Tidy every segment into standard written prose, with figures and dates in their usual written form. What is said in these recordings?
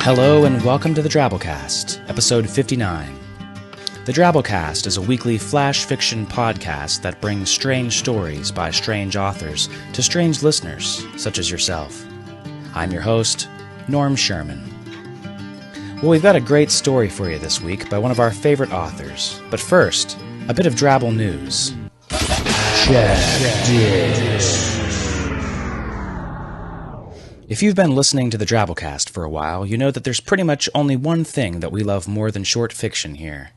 Hello and welcome to the Drabblecast, episode 59. The Drabblecast is a weekly flash fiction podcast that brings strange stories by strange authors to strange listeners, such as yourself. I'm your host, Norm Sherman. Well, we've got a great story for you this week by one of our favorite authors. But first, a bit of Drabble news. Check this. If you've been listening to the Drabblecast for a while, you know that there's pretty much only one thing that we love more than short fiction here,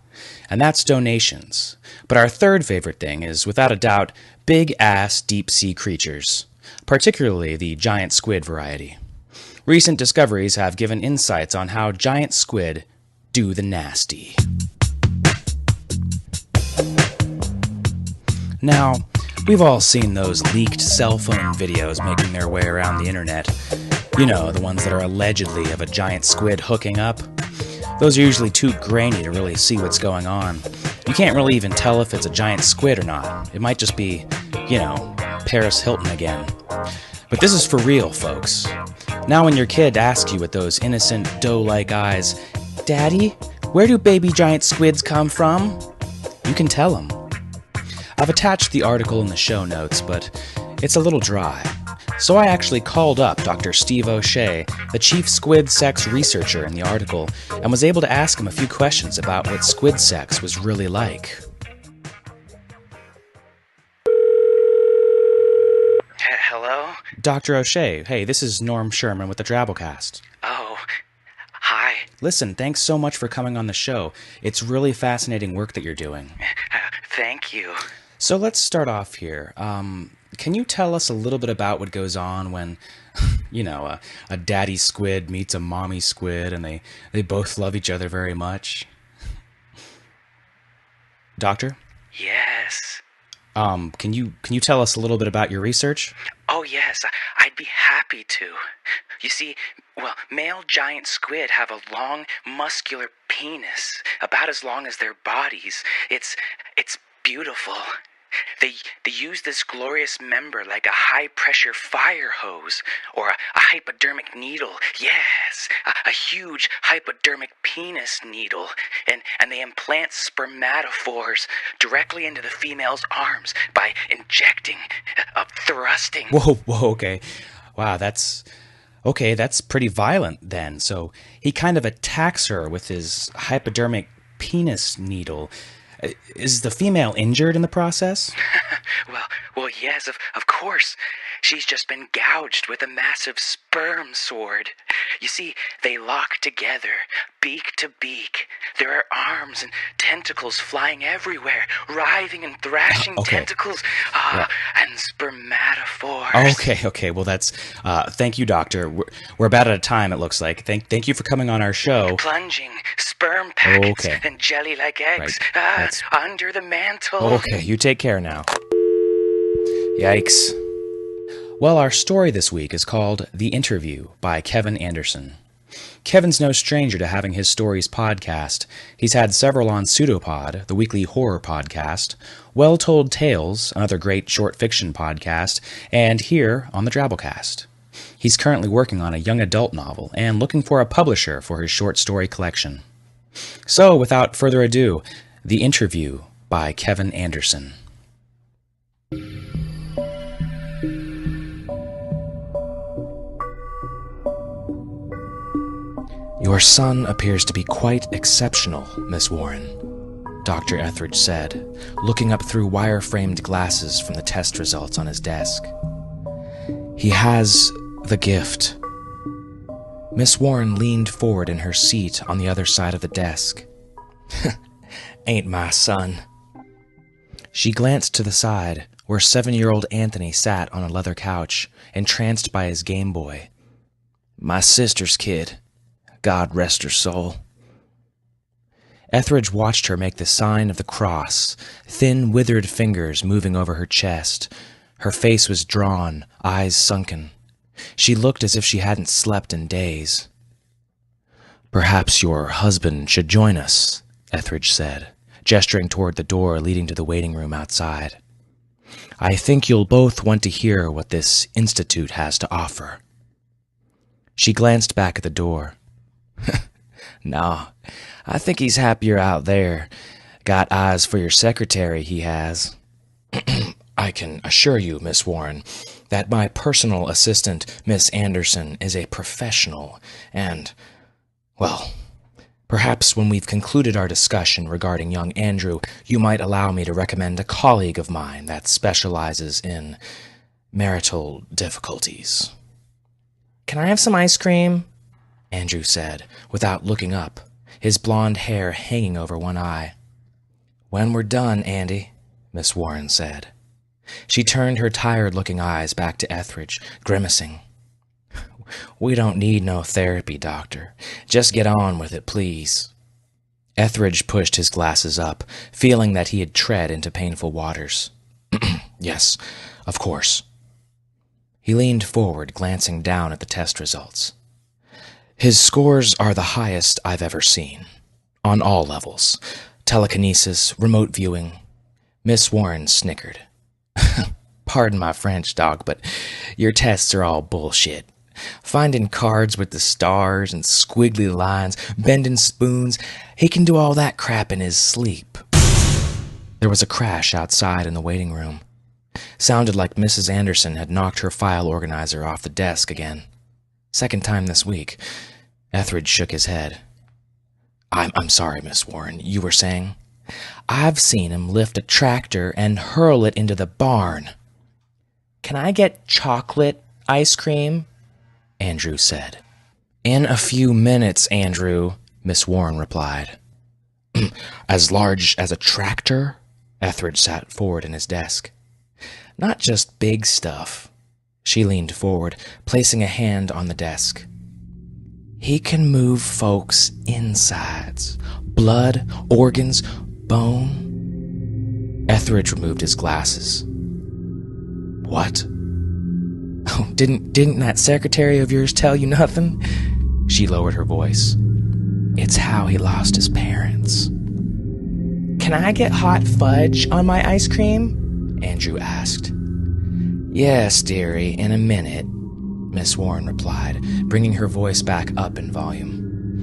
and that's donations. But our third favorite thing is, without a doubt, big-ass deep-sea creatures, particularly the giant squid variety. Recent discoveries have given insights on how giant squid do the nasty. Now, we've all seen those leaked cell phone videos making their way around the internet. You know, the ones that are allegedly of a giant squid hooking up. Those are usually too grainy to really see what's going on. You can't really even tell if it's a giant squid or not. It might just be, Paris Hilton again. But this is for real, folks. Now when your kid asks you with those innocent, doe-like eyes, "Daddy, where do baby giant squids come from?" you can tell them. I've attached the article in the show notes, but it's a little dry. So I actually called up Dr. Steve O'Shea, the chief squid sex researcher in the article, and was able to ask him a few questions about what squid sex was really like. Hello? Dr. O'Shea, hey, this is Norm Sherman with the Drabblecast. Oh, hi. Listen, thanks so much for coming on the show. It's really fascinating work that you're doing. Thank you. So let's start off here. Can you tell us a little bit about what goes on when, a daddy squid meets a mommy squid and they both love each other very much? Doctor? Yes. Can you tell us a little bit about your research? Oh, yes, I'd be happy to. You see, male giant squid have a long, muscular penis, about as long as their bodies. It's beautiful. They use this glorious member like a high-pressure fire hose or a hypodermic needle. Yes, a huge hypodermic penis needle. And they implant spermatophores directly into the female's arms by injecting, thrusting. Whoa, okay. Wow, that's pretty violent then. So he kind of attacks her with his hypodermic penis needle. Is the female injured in the process? well, yes, of course. She's just been gouged with a massive sperm sword. You see, they lock together, beak to beak. There are arms and tentacles flying everywhere, writhing and thrashing tentacles, and spermatophores. Okay. Well, that's. Thank you, Doctor. We're about out of time. It looks like. Thank you for coming on our show. Plunging sperm packets and jelly like eggs under the mantle. Okay, you take care now. Yikes. Well, our story this week is called The Interview by Kevin Anderson. Kevin's no stranger to having his stories podcast. He's had several on Pseudopod, the weekly horror podcast, Well Told Tales, another great short fiction podcast, and here on the Drabblecast. He's currently working on a young adult novel and looking for a publisher for his short story collection. So, without further ado, The Interview by Kevin Anderson. Your son appears to be quite exceptional, Miss Warren, Dr. Ethridge said, looking up through wire-framed glasses from the test results on his desk. He has the gift. Miss Warren leaned forward in her seat on the other side of the desk. Ain't my son. She glanced to the side, where 7-year-old Anthony sat on a leather couch, entranced by his Game Boy. My sister's kid. God rest her soul. Ethridge watched her make the sign of the cross, thin, withered fingers moving over her chest. Her face was drawn, eyes sunken. She looked as if she hadn't slept in days. Perhaps your husband should join us, Ethridge said, gesturing toward the door leading to the waiting room outside. I think you'll both want to hear what this institute has to offer. She glanced back at the door. Nah, I think he's happier out there. Got eyes for your secretary, he has. I can assure you, Miss Warren, that my personal assistant, Miss Anderson, is a professional, and, well, perhaps when we've concluded our discussion regarding young Andrew, you might allow me to recommend a colleague of mine that specializes in marital difficulties. Can I have some ice cream? Andrew said, without looking up, his blonde hair hanging over one eye. When we're done, Andy, Miss Warren said. She turned her tired-looking eyes back to Ethridge, grimacing. We don't need no therapy, Doctor. Just get on with it, please. Ethridge pushed his glasses up, feeling that he had tread into painful waters. Yes, of course. He leaned forward, glancing down at the test results. His scores are the highest I've ever seen, on all levels. Telekinesis, remote viewing. Miss Warren snickered. Pardon my French, Doc, but your tests are all bullshit. Finding cards with the stars and squiggly lines, bending spoons, he can do all that crap in his sleep. There was a crash outside in the waiting room. Sounded like Mrs. Anderson had knocked her file organizer off the desk again. Second time this week. Ethridge shook his head. I'm sorry, Miss Warren, you were saying? I've seen him lift a tractor and hurl it into the barn. Can I get chocolate ice cream? Andrew said. In a few minutes, Andrew, Miss Warren replied. As large as a tractor? Ethridge sat forward in his desk. Not just big stuff. She leaned forward, placing a hand on the desk. He can move folks' insides, blood, organs, bone. Ethridge removed his glasses. What? Oh, didn't that secretary of yours tell you nothing? She lowered her voice. It's how he lost his parents. Can I get hot fudge on my ice cream? Andrew asked. Yes, dearie, in a minute, Miss Warren replied, bringing her voice back up in volume.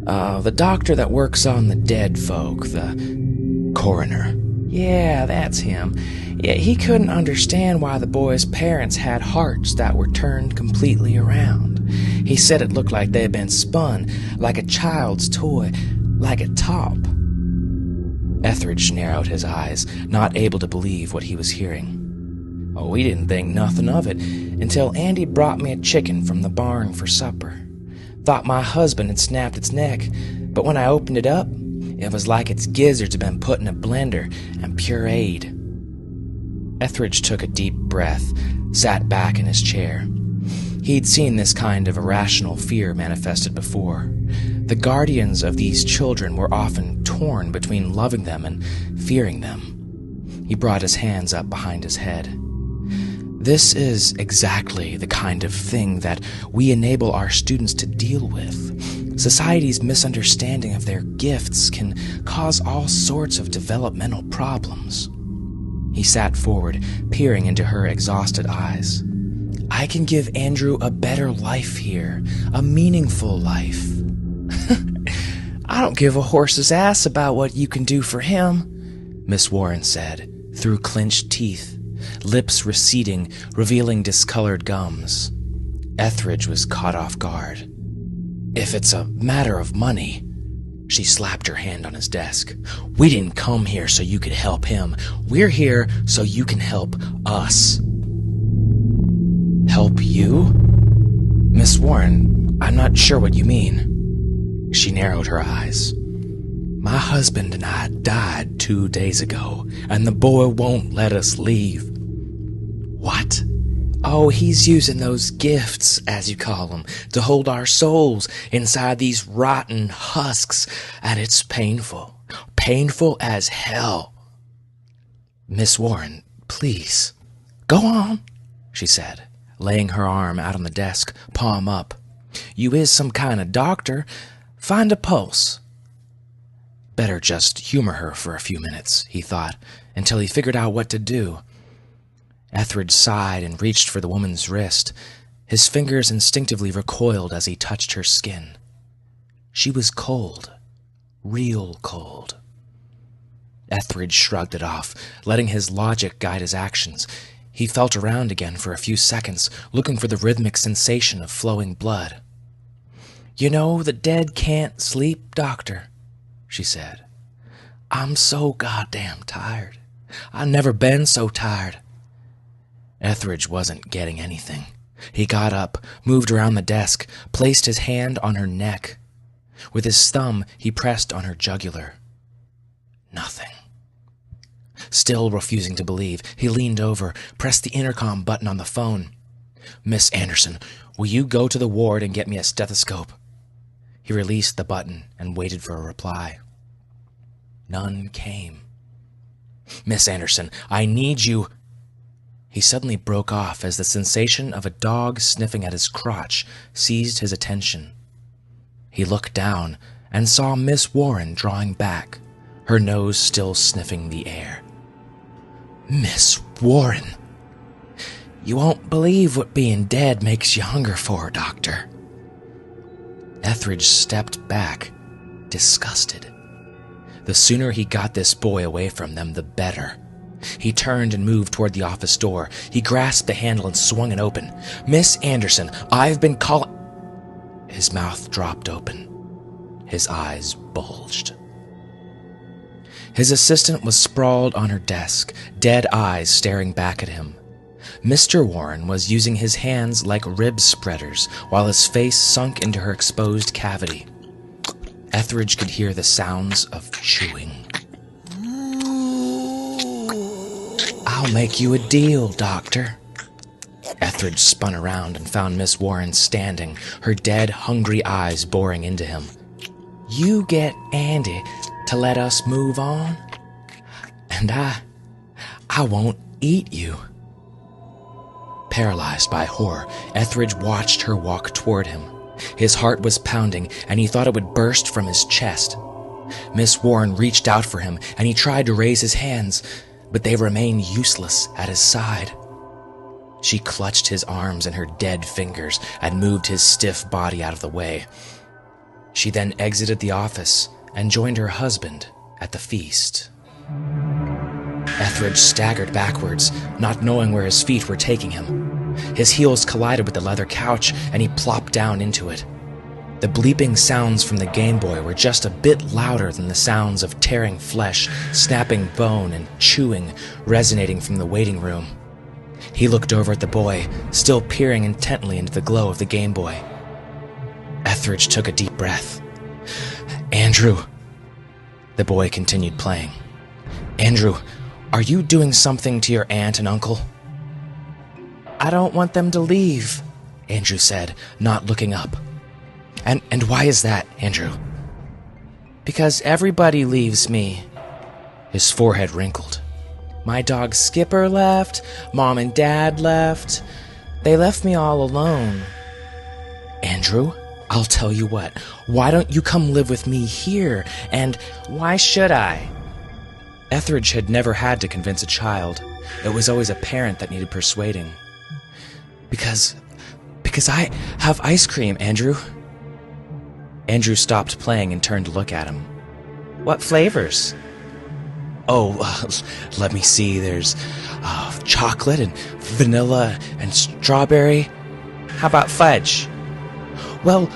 The doctor that works on the dead folk, the coroner. Yeah, that's him. Yeah, he couldn't understand why the boy's parents had hearts that were turned completely around. He said it looked like they'd been spun, like a child's toy, like a top. Ethridge narrowed his eyes, not able to believe what he was hearing. Oh, we didn't think nothing of it until Andy brought me a chicken from the barn for supper. Thought my husband had snapped its neck, but when I opened it up, it was like its gizzards had been put in a blender and pureed. Ethridge took a deep breath, sat back in his chair. He'd seen this kind of irrational fear manifested before. The guardians of these children were often torn between loving them and fearing them. He brought his hands up behind his head. This is exactly the kind of thing that we enable our students to deal with. Society's misunderstanding of their gifts can cause all sorts of developmental problems. He sat forward, peering into her exhausted eyes. I can give Andrew a better life here, a meaningful life. I don't give a horse's ass about what you can do for him, Miss Warren said, through clenched teeth, lips receding, revealing discolored gums. Ethridge was caught off guard. If it's a matter of money, she slapped her hand on his desk. We didn't come here so you could help him. We're here so you can help us. Help you? Miss Warren, I'm not sure what you mean. She narrowed her eyes. My husband and I died 2 days ago, and the boy won't let us leave. What? Oh, he's using those gifts, as you call them, to hold our souls inside these rotten husks, and it's painful. Painful as hell. Miss Warren, please. Go on, she said, laying her arm out on the desk, palm up. You is some kind of doctor. Find a pulse. Better just humor her for a few minutes, he thought, until he figured out what to do. Ethridge sighed and reached for the woman's wrist. His fingers instinctively recoiled as he touched her skin. She was cold. Real cold. Ethridge shrugged it off, letting his logic guide his actions. He felt around again for a few seconds, looking for the rhythmic sensation of flowing blood. "You know, the dead can't sleep, Doctor," she said. "I'm so goddamn tired. I've never been so tired." Ethridge wasn't getting anything. He got up, moved around the desk, placed his hand on her neck. With his thumb, he pressed on her jugular. Nothing. Still refusing to believe, he leaned over, pressed the intercom button on the phone. "Miss Anderson, will you go to the ward and get me a stethoscope?" He released the button and waited for a reply. None came. "Miss Anderson, I need you—" He suddenly broke off as the sensation of a dog sniffing at his crotch seized his attention. He looked down and saw Miss Warren drawing back, her nose still sniffing the air. "Miss Warren! You won't believe what being dead makes you hunger for, Doctor." Ethridge stepped back, disgusted. The sooner he got this boy away from them, the better. He turned and moved toward the office door. He grasped the handle and swung it open. "Miss Anderson, I've been calling—" His mouth dropped open. His eyes bulged. His assistant was sprawled on her desk, dead eyes staring back at him. Mr. Warren was using his hands like rib spreaders while his face sunk into her exposed cavity. Ethridge could hear the sounds of chewing. "I'll make you a deal, Doctor." Ethridge spun around and found Miss Warren standing, her dead, hungry eyes boring into him. "You get Andy to let us move on, and I won't eat you." Paralyzed by horror, Ethridge watched her walk toward him. His heart was pounding, and he thought it would burst from his chest. Miss Warren reached out for him, and he tried to raise his hands, but they remained useless at his side. She clutched his arms in her dead fingers and moved his stiff body out of the way. She then exited the office and joined her husband at the feast. Ethridge staggered backwards, not knowing where his feet were taking him. His heels collided with the leather couch, and he plopped down into it. The bleeping sounds from the Game Boy were just a bit louder than the sounds of tearing flesh, snapping bone, and chewing resonating from the waiting room. He looked over at the boy, still peering intently into the glow of the Game Boy. Ethridge took a deep breath. "Andrew." The boy continued playing. "Andrew, are you doing something to your aunt and uncle?" "I don't want them to leave," Andrew said, not looking up. And why is that, Andrew?" "Because everybody leaves me." His forehead wrinkled. "My dog Skipper left, Mom and Dad left. They left me all alone." "Andrew, I'll tell you what. Why don't you come live with me here, and—" "Why should I?" Ethridge had never had to convince a child. It was always a parent that needed persuading. Because I have ice cream, Andrew." Andrew stopped playing and turned to look at him. "What flavors?" "Oh, let me see. There's chocolate and vanilla and strawberry." "How about fudge?" "Well,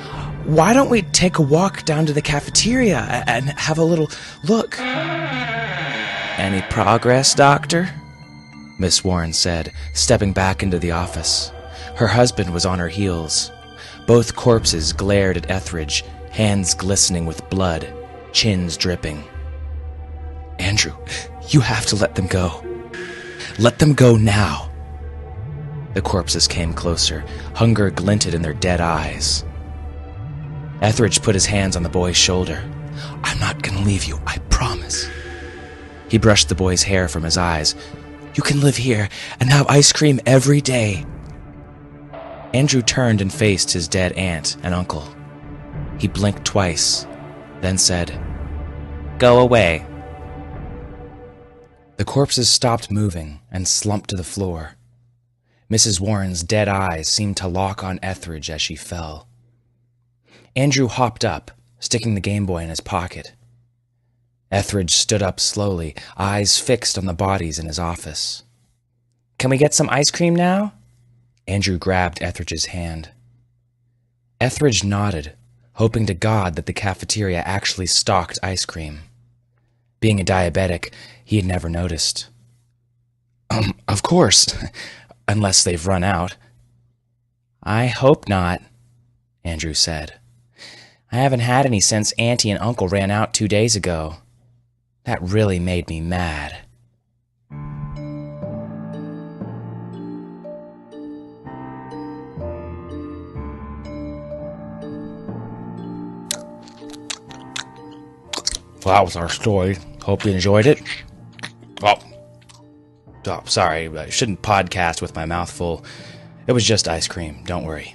why don't we take a walk down to the cafeteria and have a little look?" "Any progress, Doctor?" Miss Warren said, stepping back into the office. Her husband was on her heels. Both corpses glared at Ethridge, hands glistening with blood, chins dripping. "Andrew, you have to let them go. Let them go now." The corpses came closer. Hunger glinted in their dead eyes. Ethridge put his hands on the boy's shoulder. "I'm not going to leave you, I promise." He brushed the boy's hair from his eyes. "You can live here and have ice cream every day." Andrew turned and faced his dead aunt and uncle. He blinked twice, then said, "Go away." The corpses stopped moving and slumped to the floor. Mrs. Warren's dead eyes seemed to lock on Ethridge as she fell. Andrew hopped up, sticking the Game Boy in his pocket. Ethridge stood up slowly, eyes fixed on the bodies in his office. "Can we get some ice cream now?" Andrew grabbed Etheridge's hand. Ethridge nodded, hoping to God that the cafeteria actually stocked ice cream. Being a diabetic, he had never noticed. Of course, unless they've run out." "I hope not," Andrew said. "I haven't had any since Auntie and Uncle ran out 2 days ago. That really made me mad." Well, that was our story. Hope you enjoyed it. Oh, sorry, I shouldn't podcast with my mouth full. It was just ice cream, don't worry.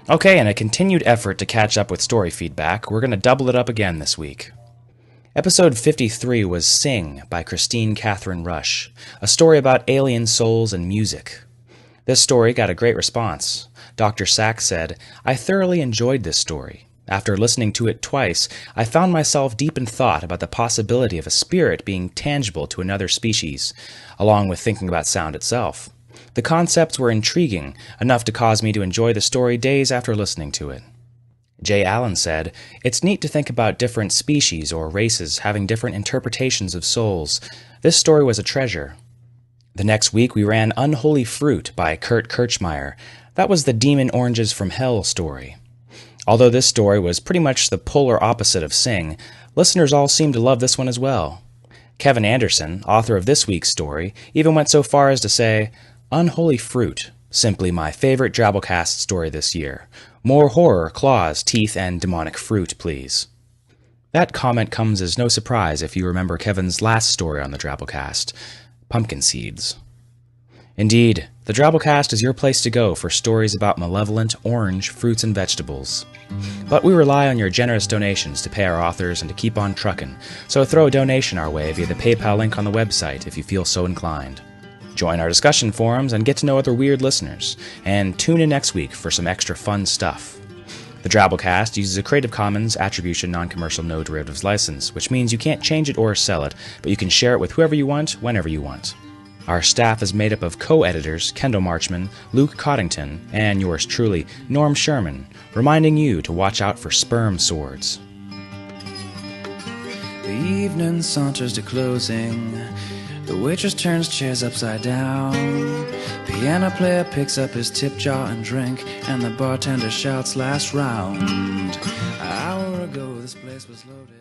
Okay, in a continued effort to catch up with story feedback, we're going to double it up again this week. Episode 53 was Sing by Christine Catherine Rush, a story about alien souls and music. This story got a great response. Dr. Sachs said, "I thoroughly enjoyed this story. After listening to it twice, I found myself deep in thought about the possibility of a spirit being tangible to another species, along with thinking about sound itself. The concepts were intriguing, enough to cause me to enjoy the story days after listening to it." Jay Allen said, "It's neat to think about different species or races having different interpretations of souls. This story was a treasure." The next week we ran Unholy Fruit by Kurt Kirchmeier. That was the Demon Oranges from Hell story. Although this story was pretty much the polar opposite of Sing, listeners all seemed to love this one as well. Kevin Anderson, author of this week's story, even went so far as to say, "Unholy Fruit, simply my favorite Drabblecast story this year. More horror, claws, teeth, and demonic fruit, please." That comment comes as no surprise if you remember Kevin's last story on the Drabblecast, Pumpkin Seeds. Indeed, the Drabblecast is your place to go for stories about malevolent, orange fruits and vegetables. But we rely on your generous donations to pay our authors and to keep on truckin', so throw a donation our way via the PayPal link on the website if you feel so inclined. Join our discussion forums and get to know other weird listeners, and tune in next week for some extra fun stuff. The Drabblecast uses a Creative Commons Attribution Non-Commercial No Derivatives license, which means you can't change it or sell it, but you can share it with whoever you want, whenever you want. Our staff is made up of co-editors Kendall Marchman, Luke Coddington, and yours truly, Norm Sherman, reminding you to watch out for sperm swords. The evening saunters to closing. The waitress turns chairs upside down. Piano player picks up his tip jar and drink, and the bartender shouts last round. An hour ago this place was loaded.